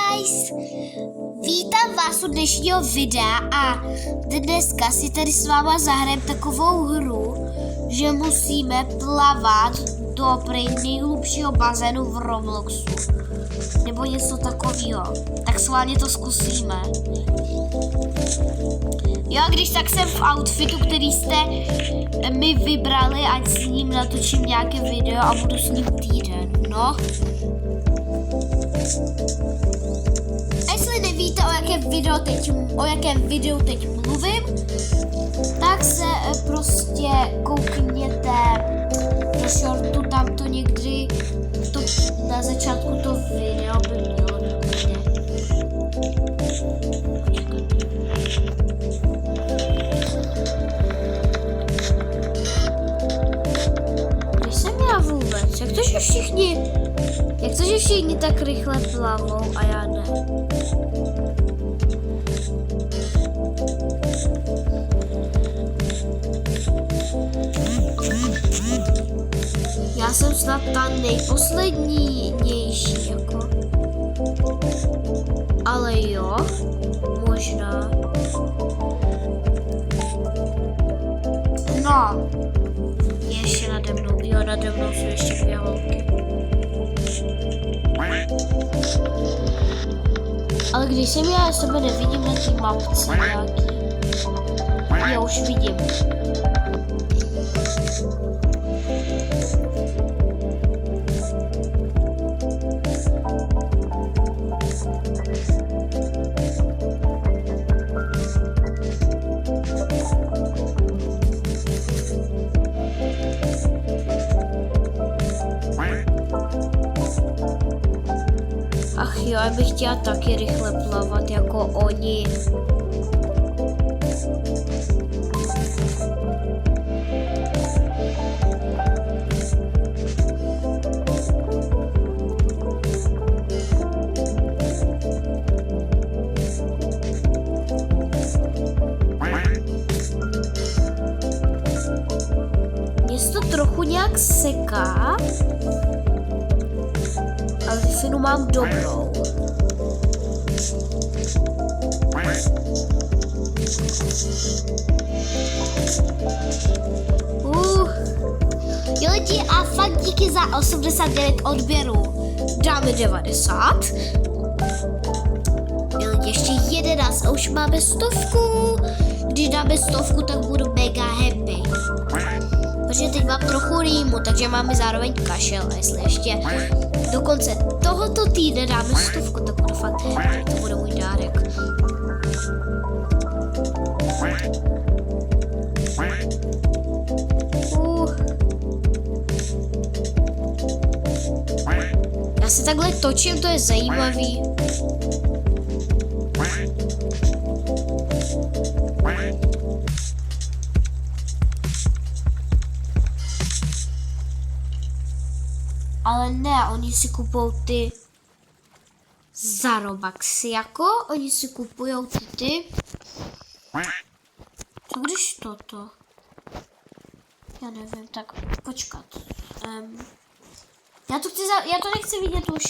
guys, vítám vás u dnešního videa a dneska si tady s váma zahrajeme takovou hru, že musíme plavat do nejhlubšího bazénu v Robloxu. Nebo něco takového. Tak schválně to zkusíme. Jo, když tak jsem v outfitu, který jste mi vybrali, ať s ním natočím nějaké video a budu s ním týden, no. A jestli nevíte, o jakém videu teď mluvím, tak se prostě koukněte do shortu, tam to někdy, na začátku to video by mělo někde. Kde jsem já vůbec? Jak to, že všichni tak rychle plavou a já ne? Já jsem snad ta nejposlednější, jako. Ale jo, možná. No, ještě nade mnou, jo, nade mnou jsou ještě dvě holky. Ale když jsem já sebe nevidím na té mapce nějaký. Já už vidím. Ach jo, já bych chtěla taky rychle plavat jako oni. Mně se to trochu nějak seká. Ale Wi-Fi mám dobrou. Jo lidi, a fakt díky za 89 odběrů. Dáme 90. Jo lidi, ještě 11 a už máme 100. Když dáme 100, tak budu mega happy. Protože teď mám trochu rýmu, takže máme zároveň kašel. A jestli ještě do konce tohoto týdne dáme 100, tak budu fakt happy. To bude můj dárek. Já se takhle točím, to je zajímavý. Ale ne, oni si kupujou ty za Robuxy, jako oni si kupujou ty. Co když toto? Já nevím, tak počkat. Já to nechci vidět už.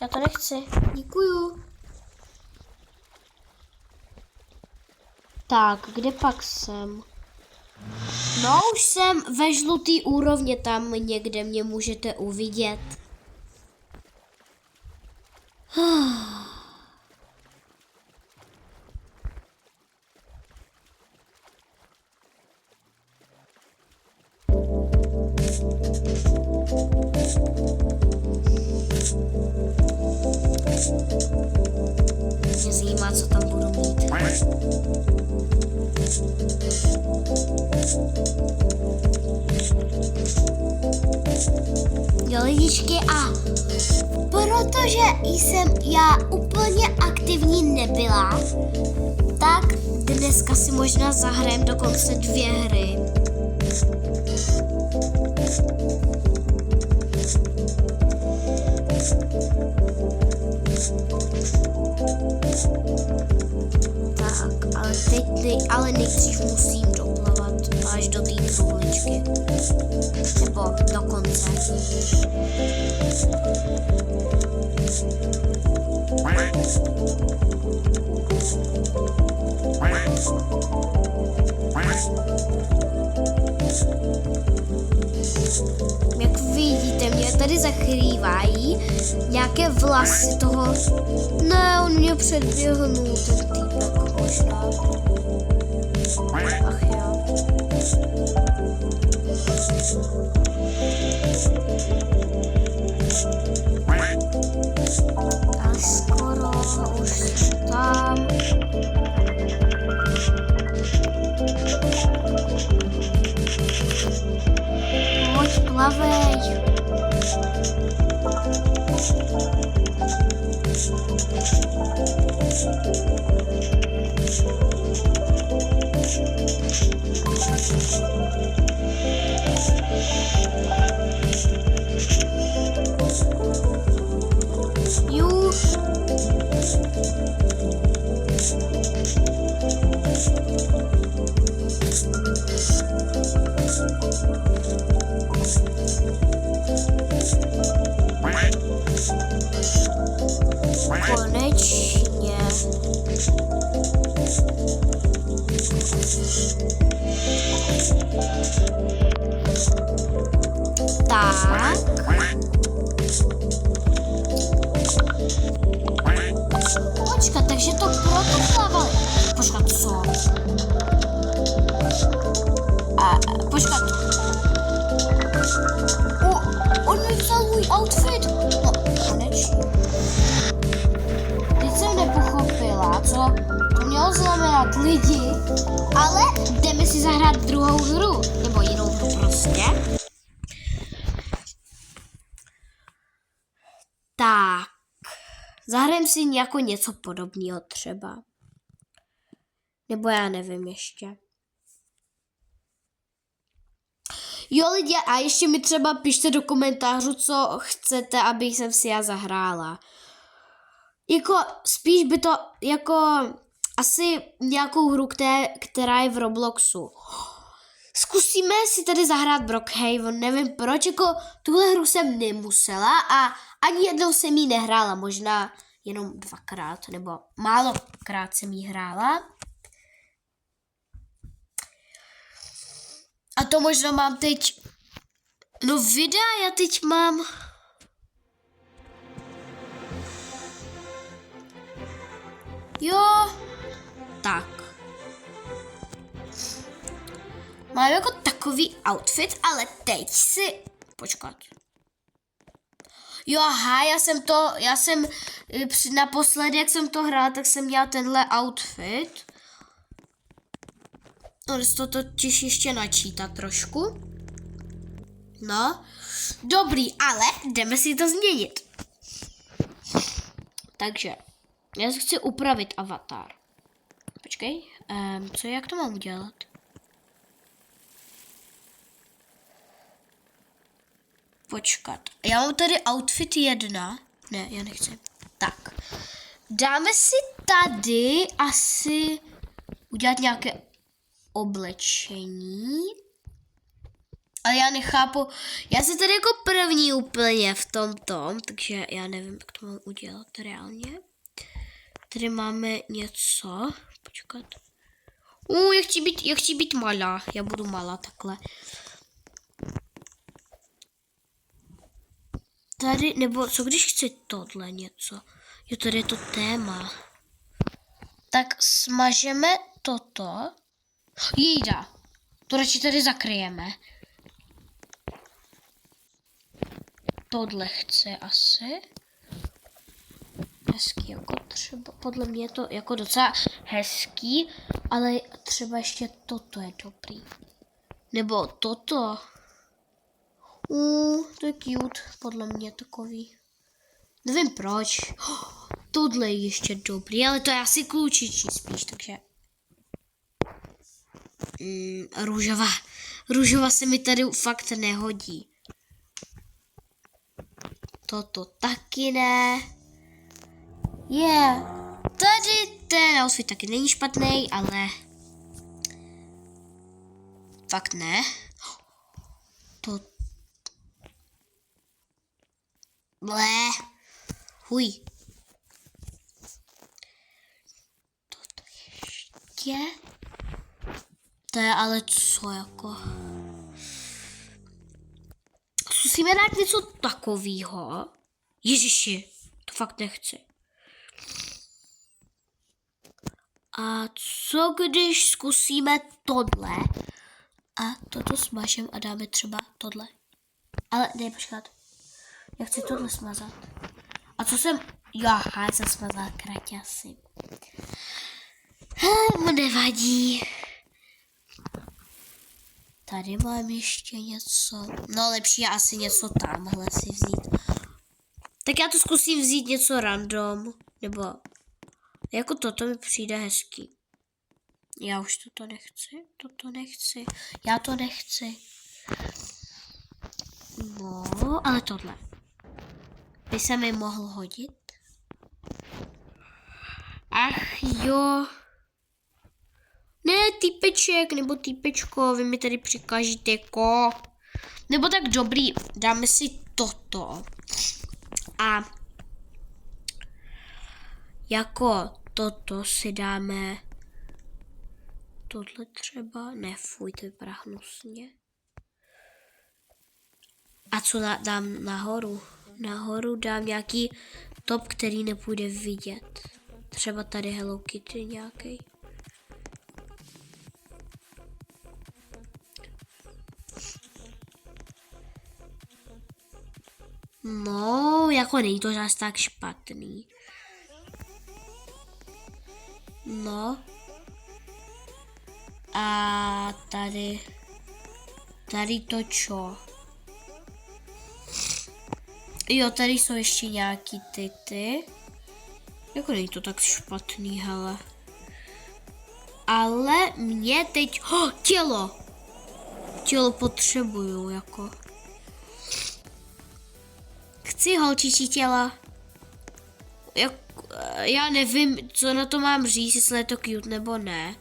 Já to nechci. Děkuju. Tak, kde pak jsem? No, už jsem ve žlutý úrovně, tam někde mě můžete uvidět. Mě zajímá, co tam budu mít. Jo lidičky, a protože jsem já úplně aktivní nebyla, tak dneska si možná zahrajem dokonce 2 hry. Tak, ale nejdřív musím doplavat až do té truhličky. Nebo do konce. Jak vidíte, mě tady zakrývají nějaké vlasy toho. Ne, on mě předběhnul, ten týpek možná. Ach jo. Tak skoro už jsem tam. Pojď, plavej. Konečně. Tak. Počkat, takže to proto plavali. Počkat, co? Počkat. On mi vzal můj outfit. No, konečně. Teď jsem nepochopila, co to mělo znamenat lidi, ale jdeme si zahrát druhou hru, nebo jinou hru prostě. Tak, zahrajeme si jako něco podobného třeba. Nebo já nevím ještě. Jo lidi, a ještě mi třeba pište do komentářů, co chcete, abych jsem si já zahrála. Jako spíš by to jako asi nějakou hru, která je v Robloxu. Zkusíme si tady zahrát Brookhaven, nevím proč, jako tuhle hru jsem nemusela a ani jednou jsem jí nehrála, možná jenom 2krát, nebo málokrát jsem jí hrála. A to možná mám teď, no videa já teď mám. Jo, tak. Mám jako takový outfit, ale teď si, počkat. Jo, aha, já jsem naposledy, jak jsem to hrála, tak jsem měla tenhle outfit. No, to totiž ještě načítat trošku. No, dobrý, ale jdeme si to změnit. Takže, já si chci upravit avatar. Počkej, jak to mám udělat? Počkat, já mám tady outfit 1. Ne, já nechci. Tak, dáme si tady asi udělat nějaké oblečení. Ale já nechápu, já jsem tady jako první úplně v tom, takže já nevím, jak to mám udělat reálně. Tady máme něco, počkat. Já chci být malá, já budu malá takhle. Tady, nebo co když chci tohle něco? Jo, tady je to téma. Tak smažeme toto. Jída. To radši tady zakryjeme. Tohle chce asi. Hezký, jako třeba, podle mě je to jako docela hezký, ale třeba ještě toto je dobrý. Nebo toto. To je cute, podle mě takový. Nevím proč. Tohle je ještě dobrý, ale to je asi klučičí spíš, takže. Růžová se mi tady fakt nehodí. Toto taky ne. Tady ten outfit taky není špatný, ale fakt ne. Huj. prostě. To je ale co jako. Zkusíme dát něco takového. Ježiši, to fakt nechci. A co když zkusíme tohle? A toto smažem a dáme třeba tohle. Ale ne, počkat. Já chci tohle smazat. A co jsem... Já jsem smazala kraťasy. Nevadí. Tady mám ještě něco. No lepší je asi něco tamhle si vzít. Tak já to zkusím vzít něco random. Nebo jako toto mi přijde hezký. Já už toto nechci. Já to nechci. No, ale tohle. By se mi mohl hodit. Ach jo. Ne, týpeček nebo týpečko, vy mi tady přikážete jako. Nebo tak dobrý, dáme si toto. A jako toto si dáme tohle třeba. Ne, fuj, to vypadá hnusně. A co dám nahoru? Nahoru dám nějaký top, který nepůjde vidět. Třeba tady Hello Kitty nějaký. No, jako není to zase tak špatný. No. A tady to čo? Jo, tady jsou ještě nějaký ty. Jako není to tak špatný, hele. Ale mě teď... tělo! Tělo potřebuju, jako. Chci holčičí těla. Já nevím, co na to mám říct, jestli je to cute nebo ne.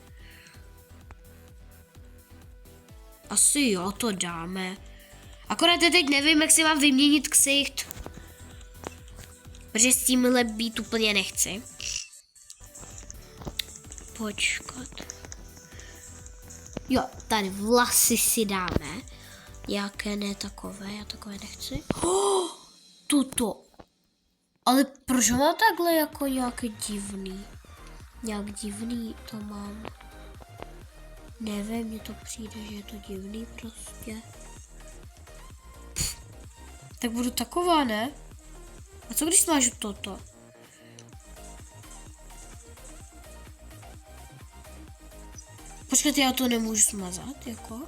Asi jo, to dáme. Akorát teď nevím, jak si mám vyměnit ksicht. Protože s tímhle být úplně nechci. Počkat. Jo, tady vlasy si dáme. Jaké ne takové, já takové nechci. Tuto. Ale proč mám takhle jako nějaký divný? Nějak divný to mám. Nevím, mně to přijde, že je to divný prostě. Tak budu taková, ne? A co když smažu toto? Počkejte, já to nemůžu smazat, jako?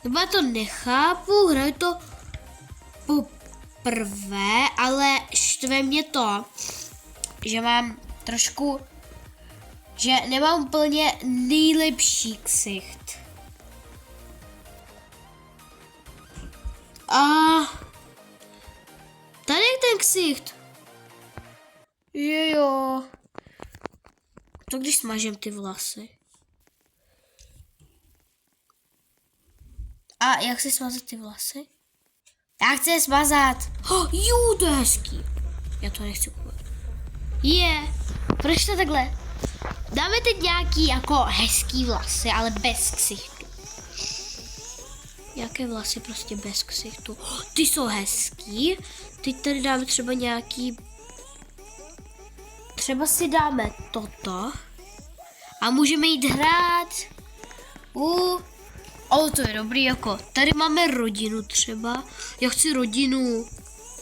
Nebo já to nechápu, hraju to poprvé, ale štve mě to, že mám trošku, že nemám úplně nejlepší ksicht. A tady je ten ksicht. Že jo. To když smažem ty vlasy. A jak si smazat ty vlasy? Já chci je smazat. Jo, to je hezký. Já to nechci kupovat. Proč to takhle? Dáme teď nějaký jako hezký vlasy, ale bez ksichtu. Nějaké vlasy prostě bez ksichtu. Ty jsou hezký. Teď tady dáme třeba nějaký... Třeba si dáme toto. A můžeme jít hrát. Ale to je dobrý, jako. Tady máme rodinu třeba. Já chci rodinu.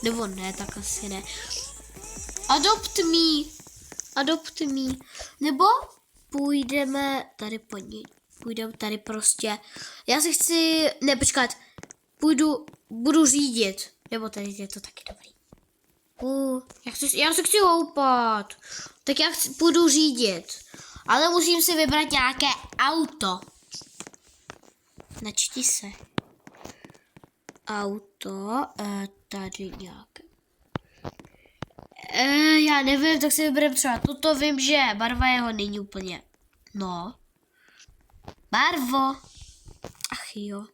Nebo ne, tak asi ne. Adopt me. Nebo půjdeme tady po ní. Půjdeme tady prostě. Já si chci, ne počkat, budu řídit. Nebo tady je to taky dobrý. Já se chci houpat. Tak já půjdu řídit. Ale musím si vybrat nějaké auto. Načti se. Auto, tady nějaké. Já nevím, tak si vybereme třeba toto, vím, že barva jeho není úplně. No. Barvo. Ach jo.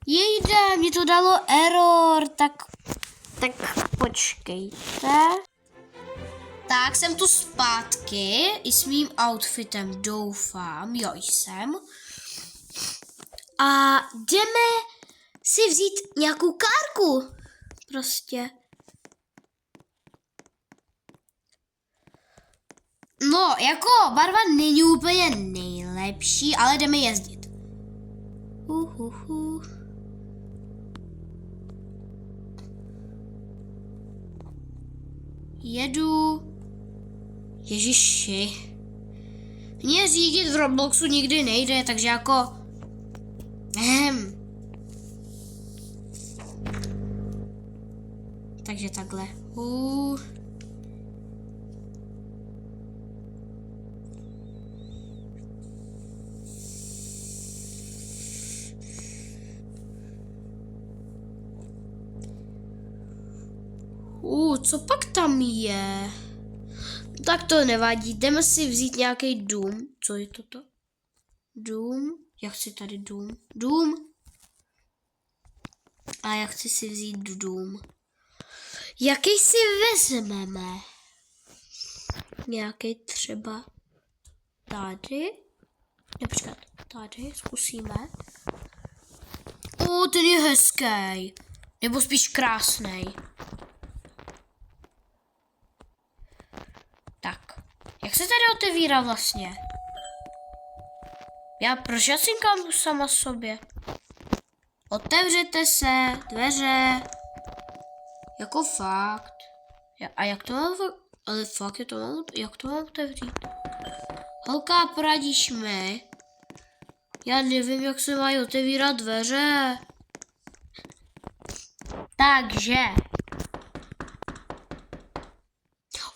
Jejda, mě to dalo error, tak počkejte. Tak, jsem tu zpátky i s mým outfitem, doufám, jo jsem. A jdeme si vzít nějakou kárku. Prostě. No, jako barva není úplně nejlepší, ale jdeme jezdit. Jedu. Ježiši. Mně řídit v Robloxu nikdy nejde, takže jako... Takže takhle. Co pak tam je? Tak to nevadí, jdeme si vzít nějaký dům. Co je toto? Dům? Já chci tady dům. Dům? A já chci si vzít dům. Jaký si vezmeme? Nějaký třeba tady? Počkat, tady zkusíme. Ten je hezký. Nebo spíš krásný. Tak, jak se tady otevírá vlastně? Proč já cinkám sama sobě? Otevřete se, dveře. Jako fakt. A jak to mám, ale fakt je to mám, jak to mám otevřít? Holka, poradíš mi? Já nevím, jak se mají otevírat dveře. Takže.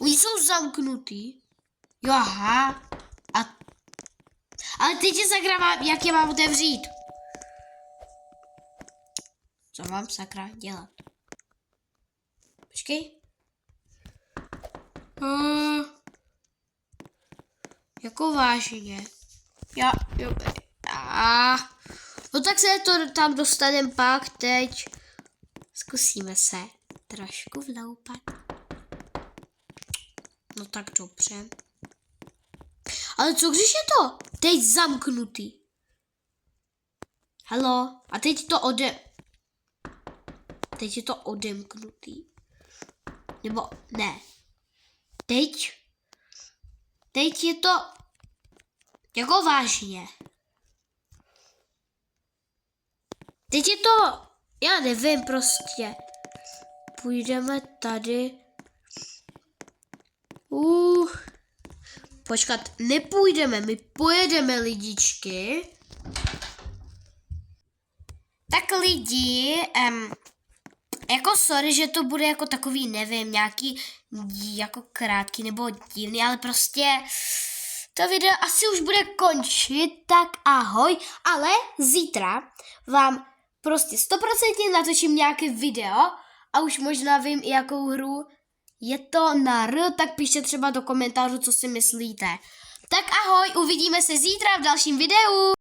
Oni jsou zamknutý. Jo, aha. Ale teď je sakra, jak je mám otevřít? Co mám sakra dělat? Počkej. Jako vážně. No tak se to tam dostaneme pak teď. Zkusíme se trošku vloupat. No tak dobře. Ale co když je to teď zamknutý? Halo? A teď je to odemknutý. Nebo ne. Teď je to jako vážně. Teď je to, já nevím prostě. Půjdeme tady. Počkat, nepůjdeme, my pojedeme, lidičky. Tak lidi, jako sorry, že to bude jako takový, nevím, nějaký jako krátký nebo divný, ale prostě to video asi už bude končit, tak ahoj, ale zítra vám prostě 100% natočím nějaké video a už možná vím i jakou hru. Je to na tak pište třeba do komentářů, co si myslíte. Tak ahoj, uvidíme se zítra v dalším videu.